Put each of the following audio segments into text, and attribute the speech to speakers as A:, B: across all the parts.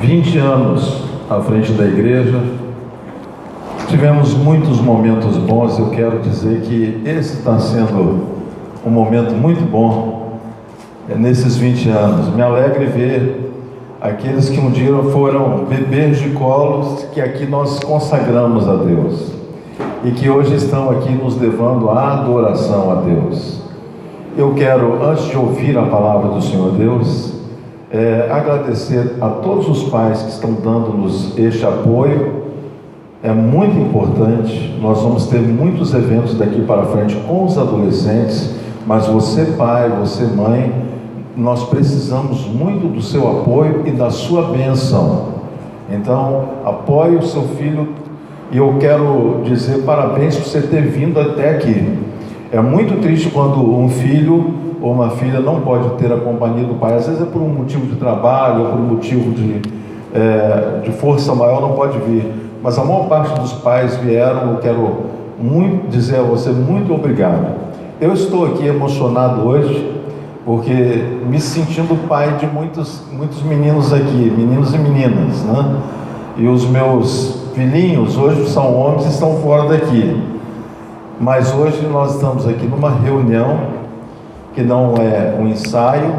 A: 20 anos à frente da igreja, tivemos muitos momentos bons. Eu quero dizer que esse está sendo um momento muito bom nesses 20 anos. Me alegra ver aqueles que um dia foram bebês de colos, que aqui nós consagramos a Deus e que hoje estão aqui nos levando à adoração a Deus. Eu quero, antes de ouvir a palavra do Senhor Deus, agradecer a todos os pais que estão dando-nos este apoio. É muito importante. Nós vamos ter muitos eventos daqui para frente com os adolescentes, mas você pai, você mãe, nós precisamos muito do seu apoio e da sua bênção. Então, apoie o seu filho. E eu quero dizer parabéns por você ter vindo até aqui. É muito triste quando um filho ou uma filha não pode ter a companhia do pai. Às vezes é por um motivo de trabalho ou por um motivo de força maior, não pode vir. Mas a maior parte dos pais vieram. Eu quero muito dizer a você muito obrigado. Eu estou aqui emocionado hoje, porque me sentindo pai de muitos meninos aqui, meninos e meninas, né? E os meus filhinhos hoje são homens e estão fora daqui. Mas hoje nós estamos aqui numa reunião que não é um ensaio,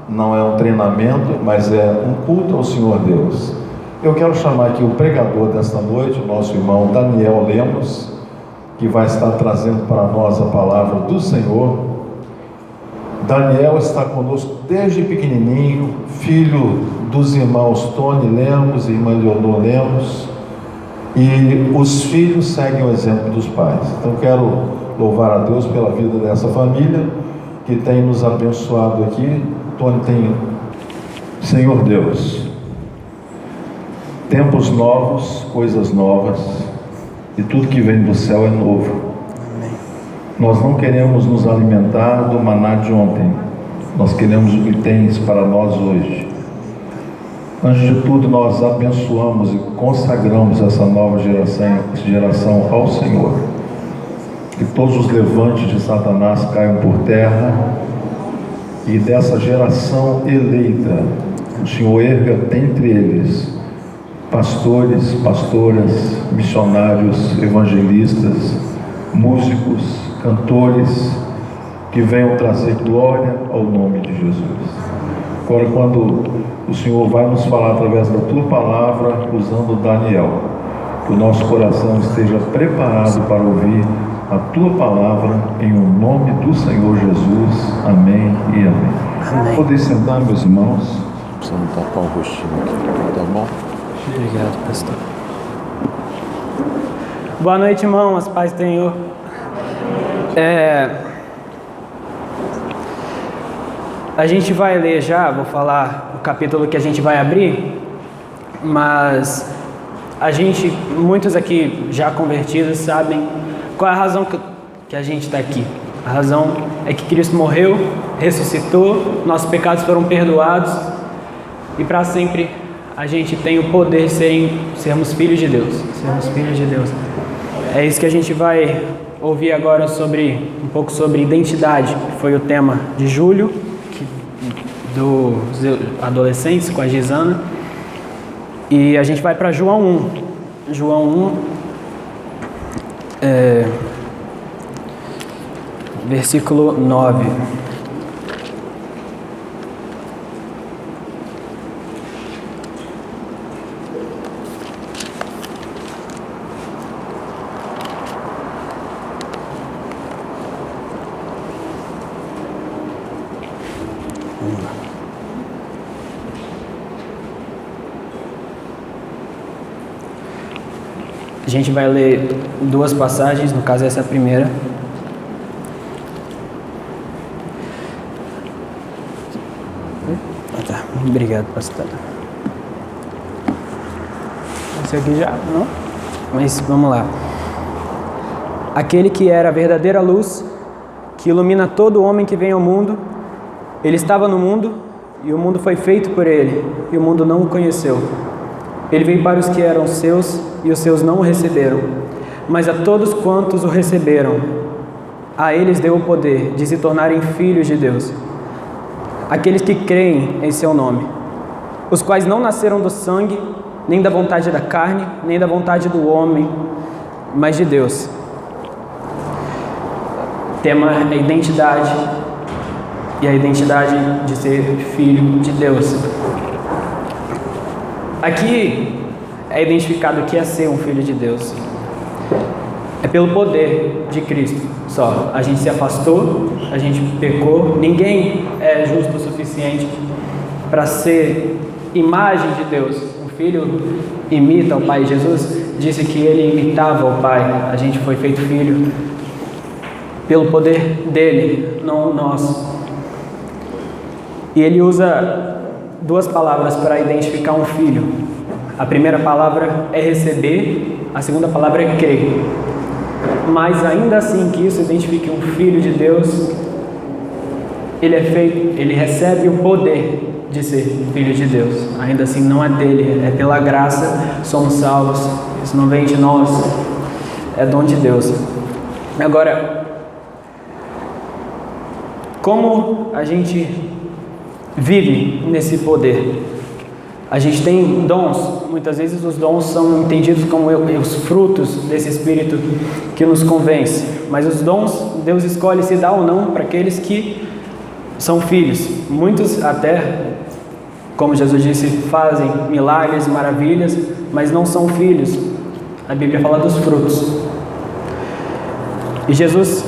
A: não é um treinamento, mas é um culto ao Senhor Deus. Eu quero chamar aqui o pregador desta noite, o nosso irmão Daniel Lemos, que vai estar trazendo para nós a palavra do Senhor. Daniel está conosco desde pequenininho, filho dos irmãos Tony Lemos e irmã Leonor Lemos, e os filhos seguem o exemplo dos pais. Então quero louvar a Deus pela vida dessa família que tem nos abençoado aqui. Tony tem, Senhor Deus, tempos novos, coisas novas, e tudo que vem do céu é novo. Amém. Nós não queremos nos alimentar do maná de ontem, nós queremos o que tens para nós hoje. Antes de tudo, nós abençoamos e consagramos essa nova geração ao Senhor. Que todos os levantes de Satanás caiam por terra, e dessa geração eleita, o Senhor erga dentre eles pastores, pastoras, missionários, evangelistas, músicos, cantores, que venham trazer glória ao nome de Jesus. Agora, quando o Senhor vai nos falar através da Tua palavra, usando Daniel, que o nosso coração esteja preparado para ouvir a Tua palavra, em o nome do Senhor Jesus. Amém e amém.
B: Amém.
A: Podem sentar, meus irmãos.
C: Precisamos tapar o rostinho aqui, tá bom?
B: Obrigado, pastor. Boa noite, irmãos, paz do Senhor. A gente vai ler já, vou falar o capítulo que a gente vai abrir, mas muitos aqui já convertidos sabem qual é a razão que a gente está aqui. A razão é que Cristo morreu, ressuscitou, nossos pecados foram perdoados e para sempre a gente tem o poder de sermos filhos de Deus. Sermos filhos de Deus. É isso que a gente vai ouvir agora um pouco sobre identidade, que foi o tema de julho, dos adolescentes com a Gisana. E a gente vai para João 1. João 1, versículo 9. A gente vai ler duas passagens, no caso essa é a primeira. Tá, obrigado, pastor. Esse aqui já, não? Mas vamos lá. Aquele que era a verdadeira luz, que ilumina todo homem que vem ao mundo, ele estava no mundo, e o mundo foi feito por ele, e o mundo não o conheceu. Ele veio para os que eram seus, e os seus não o receberam. Mas a todos quantos o receberam, a eles deu o poder de se tornarem filhos de Deus, aqueles que creem em seu nome, os quais não nasceram do sangue, nem da vontade da carne, nem da vontade do homem, mas de Deus. O tema é a identidade, e a identidade de ser filho de Deus. Aqui é identificado o que é ser um filho de Deus. É pelo poder de Cristo só. A gente se afastou, a gente pecou, ninguém é justo o suficiente para ser imagem de Deus. O filho imita o pai. Jesus disse que ele imitava o pai. A gente foi feito filho pelo poder dele, não nós. E ele usa duas palavras para identificar um filho. A primeira palavra é receber, a segunda palavra é crer. Mas ainda assim que isso identifique um filho de Deus, ele recebe o poder de ser filho de Deus. Ainda assim não é dele, é pela graça, somos salvos. Isso não vem de nós, é dom de Deus. Agora, como a gente vive nesse poder? A gente tem dons, muitas vezes os dons são entendidos como os frutos desse Espírito que nos convence, mas os dons, Deus escolhe se dá ou não para aqueles que são filhos. Muitos até, como Jesus disse, fazem milagres, maravilhas, mas não são filhos. A Bíblia fala dos frutos. E Jesus,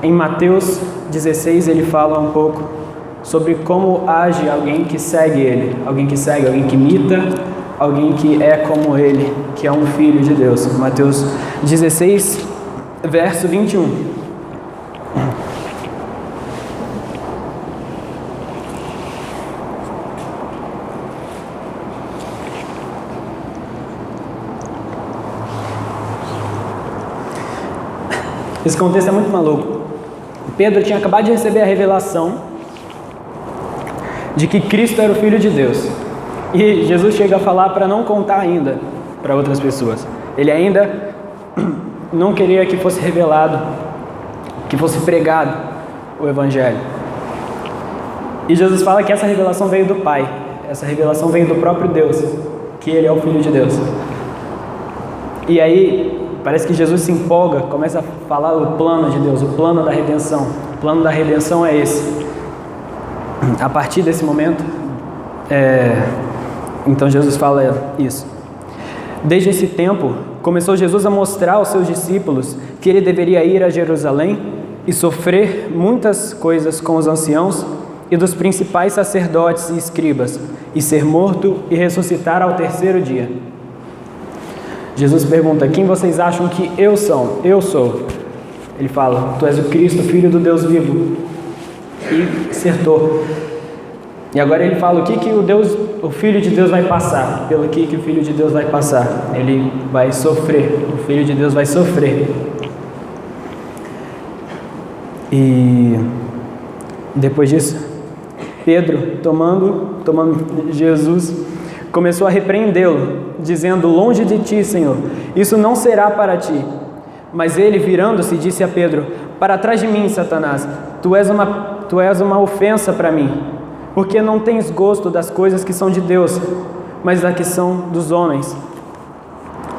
B: em Mateus 16, ele fala um pouco sobre como age alguém que segue ele, alguém que imita, alguém que é como ele, que é um filho de Deus. Mateus 16, verso 21. Esse contexto é muito maluco. Pedro tinha acabado de receber a revelação de que Cristo era o Filho de Deus. E Jesus chega a falar para não contar ainda para outras pessoas. Ele ainda não queria que fosse revelado, que fosse pregado o Evangelho. E Jesus fala que essa revelação veio do Pai. Essa revelação veio do próprio Deus, que Ele é o Filho de Deus. E aí, parece que Jesus se empolga, começa a falar o plano de Deus, o plano da redenção. O plano da redenção é esse. A partir desse momento, então Jesus fala isso. Desde esse tempo, começou Jesus a mostrar aos seus discípulos que ele deveria ir a Jerusalém e sofrer muitas coisas com os anciãos e dos principais sacerdotes e escribas, e ser morto e ressuscitar ao terceiro dia. Jesus pergunta: quem vocês acham que eu sou? Eu sou. Ele fala: tu és o Cristo, Filho do Deus vivo. E acertou. E agora ele fala o que o Filho de Deus vai passar. Pelo que o Filho de Deus vai passar? Ele vai sofrer. O Filho de Deus vai sofrer. E depois disso, Pedro, tomando Jesus, começou a repreendê-lo, dizendo: longe de ti, Senhor, isso não será para ti. Mas ele, virando-se, disse a Pedro: para trás de mim, Satanás, tu és uma ofensa para mim, porque não tens gosto das coisas que são de Deus, mas das que são dos homens.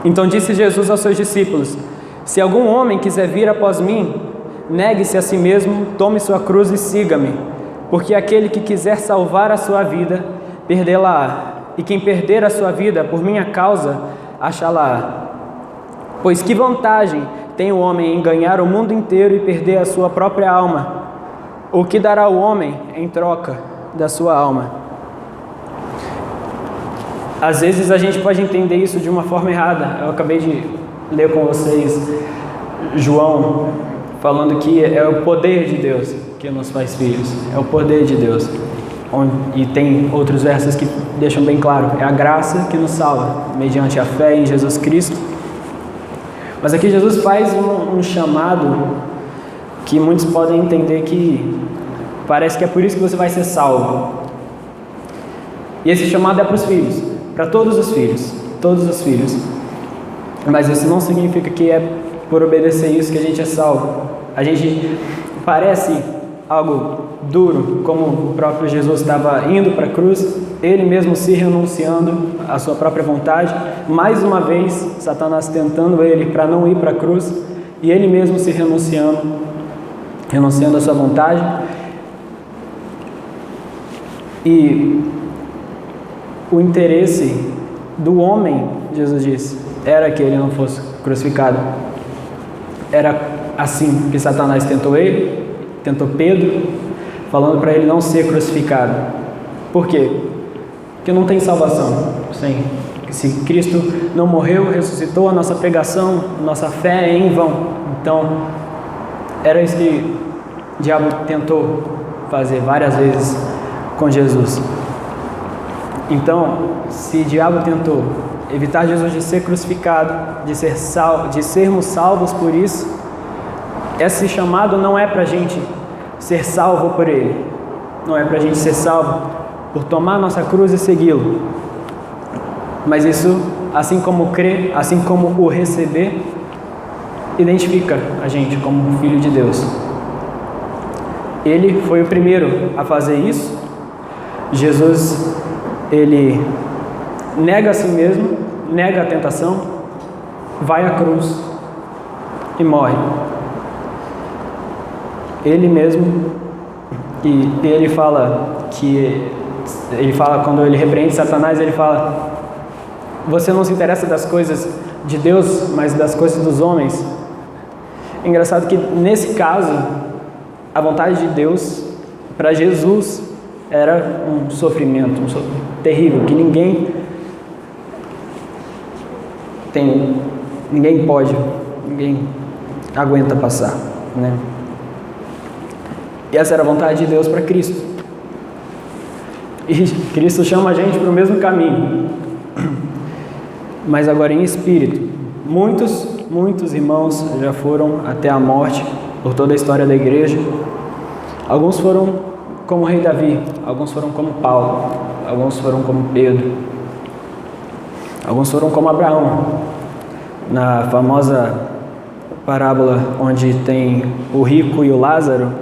B: Então disse Jesus aos seus discípulos: se algum homem quiser vir após mim, negue-se a si mesmo, tome sua cruz e siga-me. Porque aquele que quiser salvar a sua vida, perdê-la-á. E quem perder a sua vida por minha causa, achá-la-á. Pois que vantagem tem o homem em ganhar o mundo inteiro e perder a sua própria alma? O que dará o homem em troca da sua alma? Às vezes a gente pode entender isso de uma forma errada. Eu acabei de ler com vocês João falando que é o poder de Deus que nos faz filhos. É o poder de Deus. E tem outros versos que deixam bem claro: é a graça que nos salva, mediante a fé em Jesus Cristo. Mas aqui Jesus faz um chamado que muitos podem entender que parece que é por isso que você vai ser salvo. E esse chamado é para os filhos, para todos os filhos. Mas isso não significa que é por obedecer isso que a gente é salvo. A gente parece algo duro, como o próprio Jesus estava indo para a cruz, ele mesmo se renunciando à sua própria vontade, mais uma vez Satanás tentando ele para não ir para a cruz, e ele mesmo se renunciando à sua vontade. E o interesse do homem, Jesus disse, era que ele não fosse crucificado. Era assim que Satanás tentou ele, tentou Pedro, falando para ele não ser crucificado. Por quê? Porque não tem salvação sem. Se Cristo não morreu, ressuscitou, a nossa pregação, nossa fé é em vão. Então, era isso que o diabo tentou fazer várias vezes com Jesus. Então, se o diabo tentou evitar Jesus de ser crucificado, de sermos salvos por isso, esse chamado não é para a gente ser salvo por ele, não é para a gente ser salvo por tomar nossa cruz e segui-lo, mas isso, assim como crer, assim como o receber, identifica a gente como filho de Deus. Ele foi o primeiro a fazer isso. Jesus, ele nega a si mesmo, nega a tentação, vai à cruz e morre. Ele mesmo, e ele fala quando ele repreende Satanás, ele fala: você não se interessa das coisas de Deus, mas das coisas dos homens. É engraçado que nesse caso, a vontade de Deus para Jesus era um sofrimento, terrível, que ninguém aguenta passar, né? E essa era a vontade de Deus para Cristo. E Cristo chama a gente para o mesmo caminho, mas agora em espírito. Muitos irmãos já foram até a morte por toda a história da igreja. Alguns foram como o rei Davi, alguns foram como Paulo, alguns foram como Pedro, alguns foram como Abraão. Na famosa parábola onde tem o rico e o Lázaro,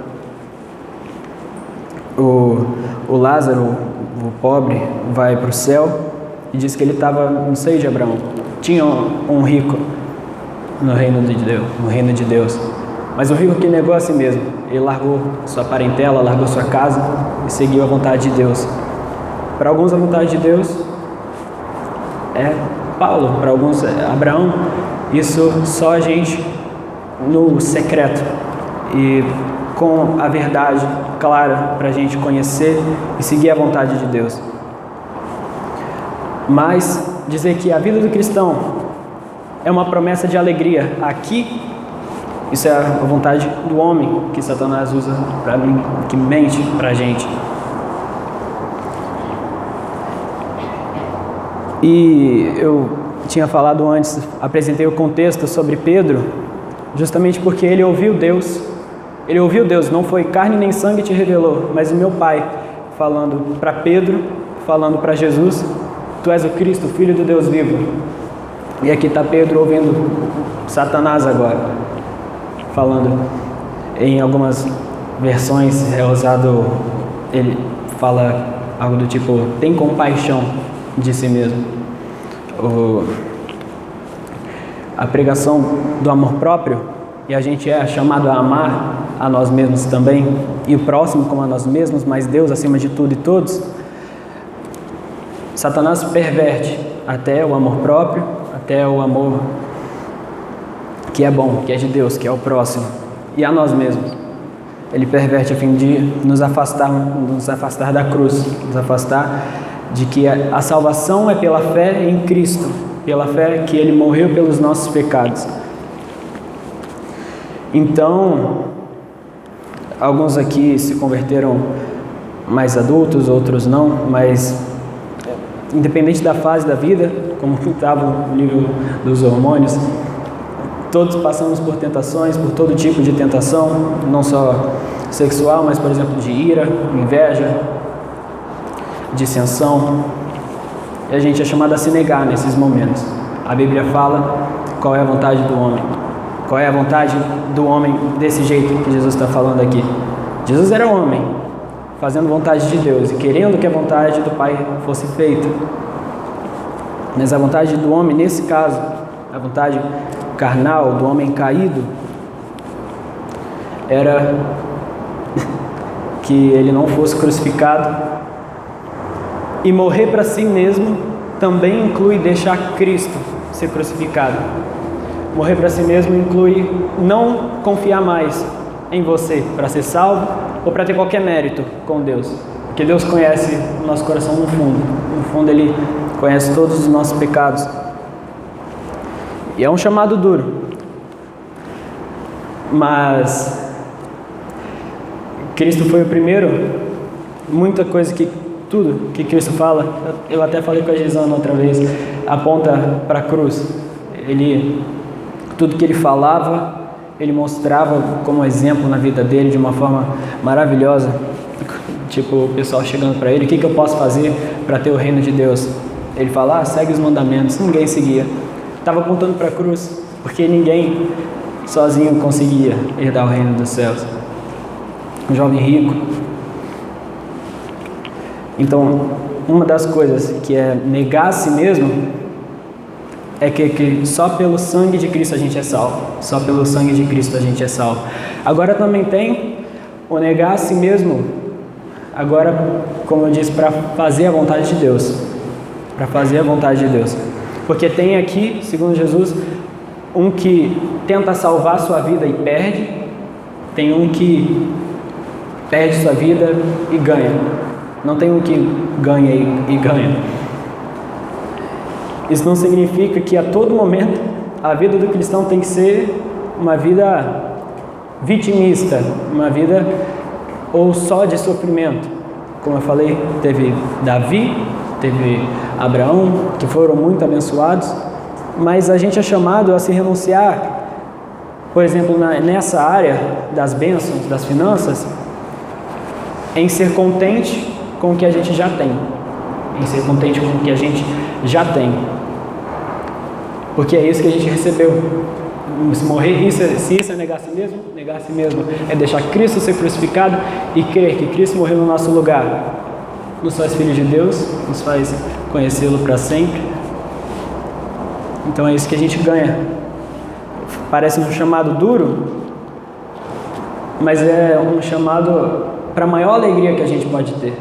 B: o Lázaro, o pobre, vai para o céu e diz que ele estava no seio de Abraão. Tinha um rico no reino de Deus, mas o rico que negou a si mesmo, ele largou sua parentela, largou sua casa e seguiu a vontade de Deus. Para alguns a vontade de Deus é Paulo, para alguns é Abraão. Isso só a gente no secreto e com a verdade clara para a gente conhecer e seguir a vontade de Deus. Mas dizer que a vida do cristão é uma promessa de alegria aqui, isso é a vontade do homem que Satanás usa para mim, que mente para a gente. E eu tinha falado antes, apresentei o contexto sobre Pedro, justamente porque ele ouviu Deus. Ele ouviu Deus, não foi carne nem sangue te revelou, mas o meu Pai falando para Pedro, falando para Jesus: tu és o Cristo, o Filho do Deus vivo. E aqui está Pedro ouvindo Satanás agora, falando. Em algumas versões é usado, ele fala algo do tipo: tem compaixão de si mesmo. A pregação do amor próprio, e a gente é chamado a amar a nós mesmos também, e o próximo como a nós mesmos, mas Deus acima de tudo e todos. Satanás perverte até o amor próprio, até o amor que é bom, que é de Deus, que é o próximo, e a nós mesmos. Ele perverte a fim de nos afastar da cruz, nos afastar de que a salvação é pela fé em Cristo, pela fé que Ele morreu pelos nossos pecados. Então, alguns aqui se converteram mais adultos, outros não, mas independente da fase da vida, como estava o nível dos hormônios, todos passamos por tentações, por todo tipo de tentação, não só sexual, mas, por exemplo, de ira, inveja, dissensão. E a gente é chamado a se negar nesses momentos. A Bíblia fala qual é a vontade do homem. Qual é a vontade do homem desse jeito que Jesus está falando aqui. Jesus era homem, fazendo vontade de Deus e querendo que a vontade do Pai fosse feita. Mas a vontade do homem, nesse caso, a vontade carnal do homem caído, era que ele não fosse crucificado. E morrer para si mesmo também inclui deixar Cristo ser crucificado. Morrer para si mesmo inclui não confiar mais em você para ser salvo ou para ter qualquer mérito com Deus. Porque Deus conhece o nosso coração no fundo. No fundo Ele conhece todos os nossos pecados. E é um chamado duro. Mas Cristo foi o primeiro. Muita coisa tudo que Cristo fala, eu até falei com a Gisana outra vez, aponta para a cruz. Tudo que ele falava, ele mostrava como exemplo na vida dele de uma forma maravilhosa. Tipo, o pessoal chegando para ele, o que eu posso fazer para ter o reino de Deus? Ele fala, segue os mandamentos. Ninguém seguia. Estava apontando para a cruz, porque ninguém sozinho conseguia herdar o reino dos céus. Um jovem rico. Então, uma das coisas que é negar a si mesmo é que só pelo sangue de Cristo a gente é salvo. Só pelo sangue de Cristo a gente é salvo. Agora também tem o negar a si mesmo, agora, como eu disse, para fazer a vontade de Deus. Para fazer a vontade de Deus. Porque tem aqui, segundo Jesus, um que tenta salvar sua vida e perde. Tem um que perde sua vida e ganha. Não tem um que ganha e ganha. Isso não significa que a todo momento a vida do cristão tem que ser uma vida vitimista, uma vida ou só de sofrimento. Como eu falei, teve Davi, teve Abraão, que foram muito abençoados, mas a gente é chamado a se renunciar, por exemplo, nessa área das bênçãos, das finanças, em ser contente com o que a gente já tem. Em ser contente com o que a gente já tem. Porque é isso que a gente recebeu. Se morrer, se isso é negar a si mesmo é deixar Cristo ser crucificado e crer que Cristo morreu no nosso lugar. Nos faz filhos de Deus, nos faz conhecê-lo para sempre. Então é isso que a gente ganha. Parece um chamado duro, mas é um chamado para a maior alegria que a gente pode ter.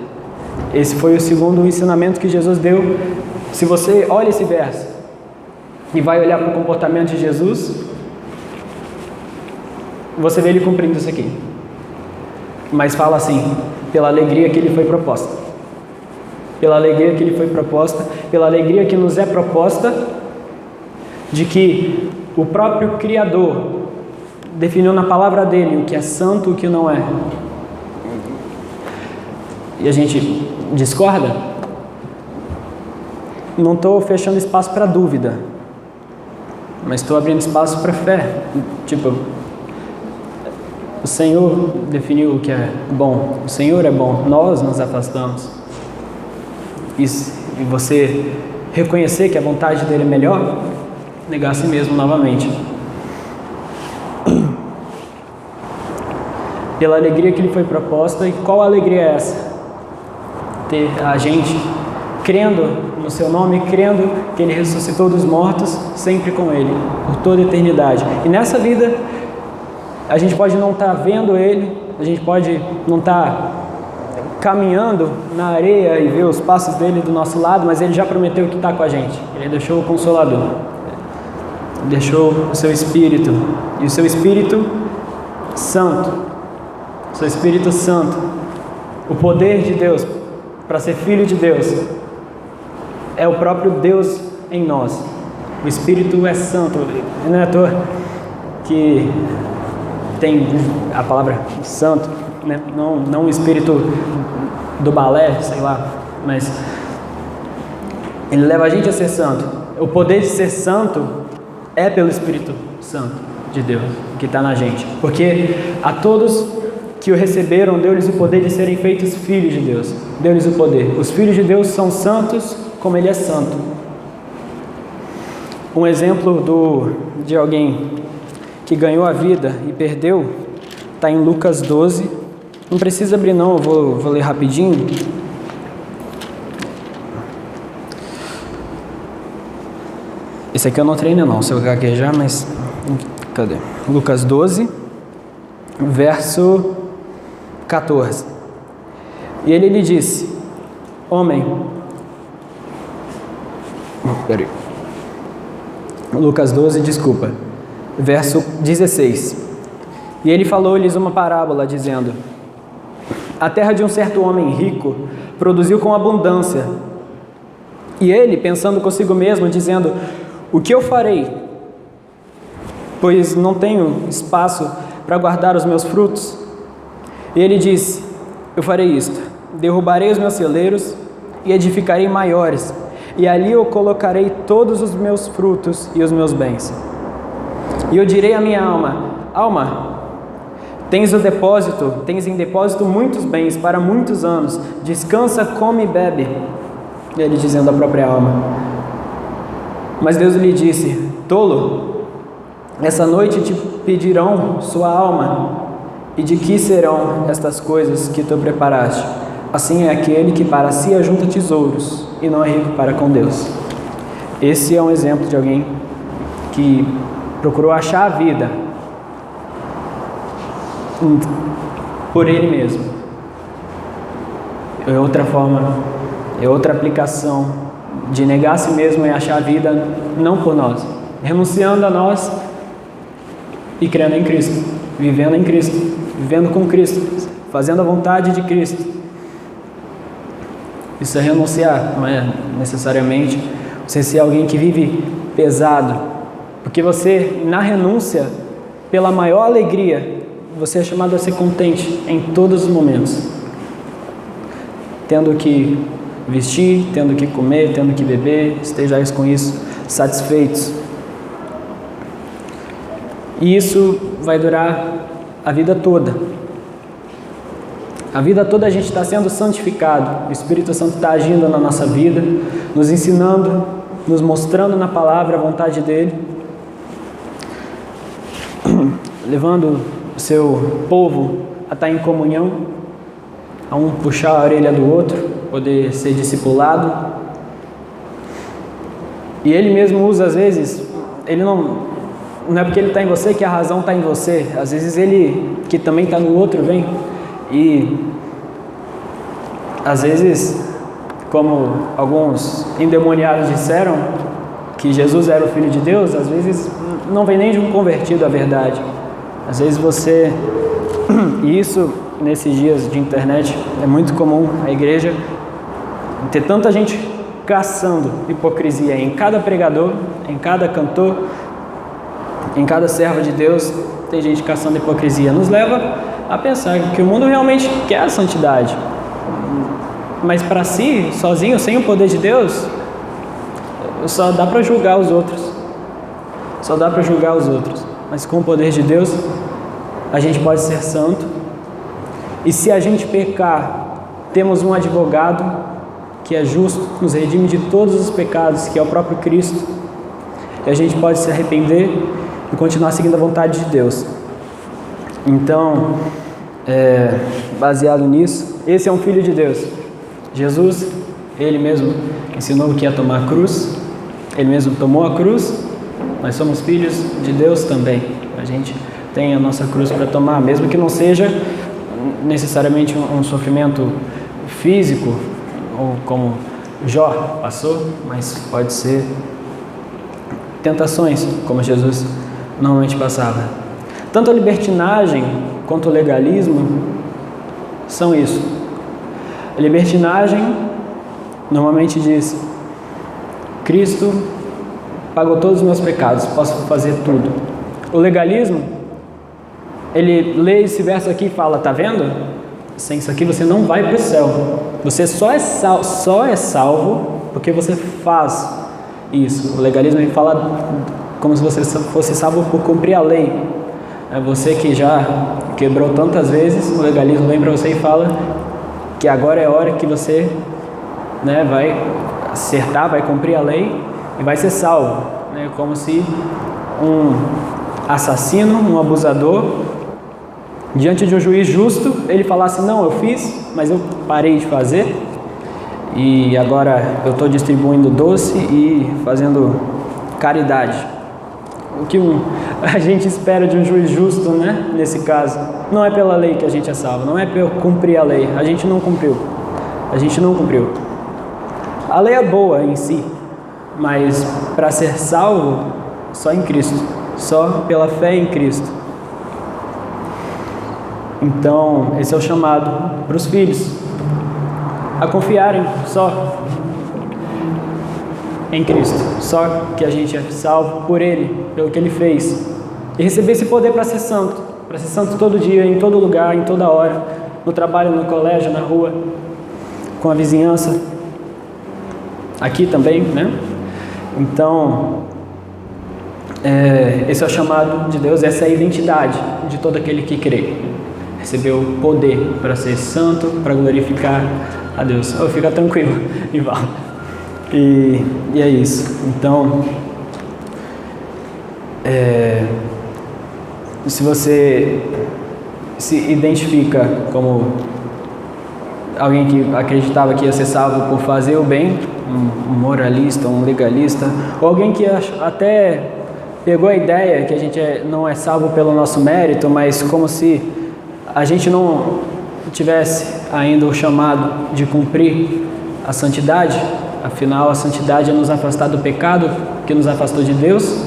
B: Esse foi o segundo ensinamento que Jesus deu. Se você olha esse verso e vai olhar para o comportamento de Jesus, você vê ele cumprindo isso aqui. Mas fala assim, pela alegria que lhe foi proposta. Pela alegria que lhe foi proposta, pela alegria que nos é proposta, de que o próprio Criador definiu na palavra dele o que é santo e o que não é. E a gente discorda? Não estou fechando espaço para dúvida, mas estou abrindo espaço para fé. Tipo, o Senhor definiu o que é bom, o Senhor é bom, nós nos afastamos. E você reconhecer que a vontade dele é melhor, negar a si mesmo novamente. Pela alegria que lhe foi proposta, e qual alegria é essa? Ter a gente crendo no seu nome, crendo que ele ressuscitou dos mortos, sempre com ele, por toda a eternidade. E nessa vida, a gente pode não estar vendo ele, a gente pode não estar caminhando na areia e ver os passos dele do nosso lado, mas ele já prometeu que está com a gente. Ele deixou o Consolador, deixou o seu Espírito, e o seu Espírito Santo, o seu Espírito Santo, o poder de Deus para ser filho de Deus, é o próprio Deus em nós. O Espírito é santo. Não é à toa que tem a palavra santo, né? Não o espírito do balé, sei lá, mas ele leva a gente a ser santo. O poder de ser santo é pelo Espírito Santo de Deus que está na gente, porque a todos que o receberam, deu-lhes o poder de serem feitos filhos de Deus. Deu-lhes o poder. Os filhos de Deus são santos como ele é santo. Um exemplo de alguém que ganhou a vida e perdeu está em Lucas 12, Não precisa abrir não, eu vou ler rapidinho. Esse aqui eu não treino não, se eu gaguejar, mas... Cadê? Lucas 12, verso 14. E ele lhe disse: homem... Peraí. Lucas 12, desculpa. Verso 16. E ele falou-lhes uma parábola, dizendo: a terra de um certo homem rico produziu com abundância. E ele, pensando consigo mesmo, dizendo: o que eu farei? Pois não tenho espaço para guardar os meus frutos. E ele disse: eu farei isto: derrubarei os meus celeiros e edificarei maiores, e ali eu colocarei todos os meus frutos e os meus bens. E eu direi à minha alma: alma, tens em depósito muitos bens para muitos anos, descansa, come e bebe. Ele dizendo à própria alma. Mas Deus lhe disse: tolo, essa noite te pedirão sua alma, e de que serão estas coisas que tu preparaste? Assim é aquele que para si ajunta tesouros e não é rico para com Deus. Esse é um exemplo de alguém que procurou achar a vida por ele mesmo. É outra forma, é outra aplicação de negar a si mesmo e achar a vida não por nós, renunciando a nós e crendo em Cristo, vivendo em Cristo, vivendo com Cristo, fazendo a vontade de Cristo. Isso é renunciar, não é necessariamente você ser alguém que vive pesado, porque você, na renúncia, pela maior alegria, você é chamado a ser contente em todos os momentos, tendo que vestir, tendo que comer, tendo que beber, estejais com isso satisfeitos. E isso vai durar a vida toda. A vida toda a gente está sendo santificado, o Espírito Santo está agindo na nossa vida, nos ensinando, nos mostrando na palavra a vontade dEle, levando o seu povo a estar em comunhão, a um puxar a orelha do outro, poder ser discipulado. E Ele mesmo usa, às vezes, Ele não é porque Ele está em você que a razão está em você, às vezes Ele, que também está no outro, vem. E às vezes, como alguns endemoniados disseram que Jesus era o Filho de Deus, às vezes não vem nem de um convertido à verdade. Às vezes você, e isso nesses dias de internet é muito comum, a igreja ter tanta gente caçando hipocrisia em cada pregador, em cada cantor, em cada servo de Deus, tem gente caçando hipocrisia. Nos leva a pensar que o mundo realmente quer a santidade, mas para si, sozinho, sem o poder de Deus, só dá para julgar os outros, mas com o poder de Deus, a gente pode ser santo, e se a gente pecar, temos um advogado que é justo, nos redime de todos os pecados, que é o próprio Cristo, e a gente pode se arrepender e continuar seguindo a vontade de Deus. Então, baseado nisso, esse é um Filho de Deus. Jesus, Ele mesmo ensinou que ia tomar a cruz, Ele mesmo tomou a cruz, nós somos filhos de Deus também. A gente tem a nossa cruz para tomar, mesmo que não seja necessariamente um sofrimento físico, ou como Jó passou, mas pode ser tentações, como Jesus normalmente passava. Tanto a libertinagem quanto o legalismo são isso. A libertinagem normalmente diz: Cristo pagou todos os meus pecados, posso fazer tudo. O legalismo, ele lê esse verso aqui e fala: tá vendo? Sem isso aqui você não vai para o céu. Você só é salvo porque você faz isso. O legalismo, ele fala como se você fosse salvo por cumprir a lei. É você que já quebrou tantas vezes, o legalismo vem para você e fala que agora é a hora que você, vai acertar, vai cumprir a lei e vai ser salvo. Como se um assassino, um abusador, diante de um juiz justo, ele falasse, não, eu fiz, mas eu parei de fazer, e agora eu estou distribuindo doce e fazendo caridade. O que a gente espera de um juiz justo, né? Nesse caso, não é pela lei que a gente é salvo, não é por cumprir a lei, a gente não cumpriu. A lei é boa em si, mas para ser salvo, só em Cristo, só pela fé em Cristo. Então, esse é o chamado para os filhos, a confiarem só em Cristo, só que a gente é salvo por Ele, pelo que Ele fez, e receber esse poder para ser santo todo dia, em todo lugar, em toda hora, no trabalho, no colégio, na rua, com a vizinhança, aqui também, né? Então, esse é o chamado de Deus, essa é a identidade de todo aquele que crê, receber o poder para ser santo, para glorificar a Deus. Fica tranquilo, Ival. E é isso. Então, se você se identifica como alguém que acreditava que ia ser salvo por fazer o bem, um moralista, um legalista, ou alguém que até pegou a ideia que a gente não é salvo pelo nosso mérito, mas como se a gente não tivesse ainda o chamado de cumprir a santidade. Afinal, a santidade é nos afastar do pecado que nos afastou de Deus,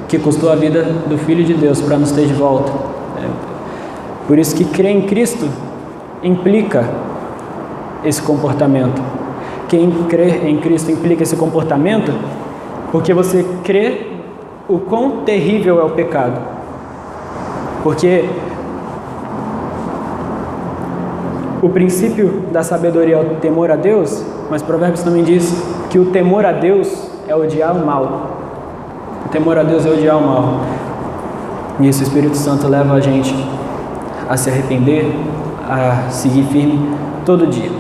B: que custou a vida do Filho de Deus para nos ter de volta. Por isso que crer em Cristo implica esse comportamento. Quem crê em Cristo implica esse comportamento porque você crê o quão terrível é o pecado. Porque o princípio da sabedoria é o temor a Deus, mas Provérbios também diz que o temor a Deus é odiar o mal. O temor a Deus é odiar o mal. E esse Espírito Santo leva a gente a se arrepender, a seguir firme todo dia.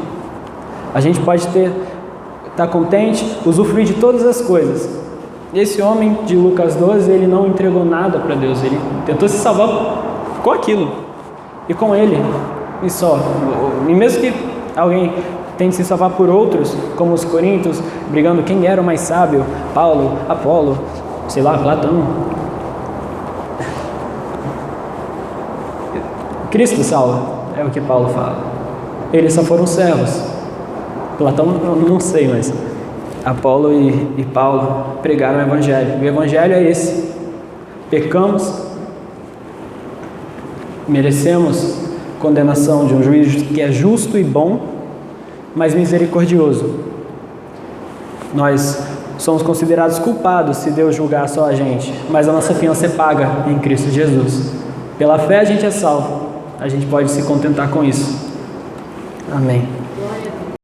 B: A gente pode estar contente, usufruir de todas as coisas. Esse homem de Lucas 12, ele não entregou nada para Deus, ele tentou se salvar com aquilo e com ele. E só. E mesmo que alguém tente se salvar por outros, como os coríntios, brigando quem era o mais sábio, Paulo, Apolo, sei lá, Platão. Cristo salva, é o que Paulo fala. Eles só foram servos. Platão, eu não sei, mas Apolo e Paulo pregaram o Evangelho. O Evangelho é esse. Pecamos, merecemos condenação de um juiz que é justo e bom, mas misericordioso. Nós somos considerados culpados se Deus julgar só a gente, mas a nossa fiança é paga em Cristo Jesus. Pela fé a gente é salvo, a gente pode se contentar com isso. Amém.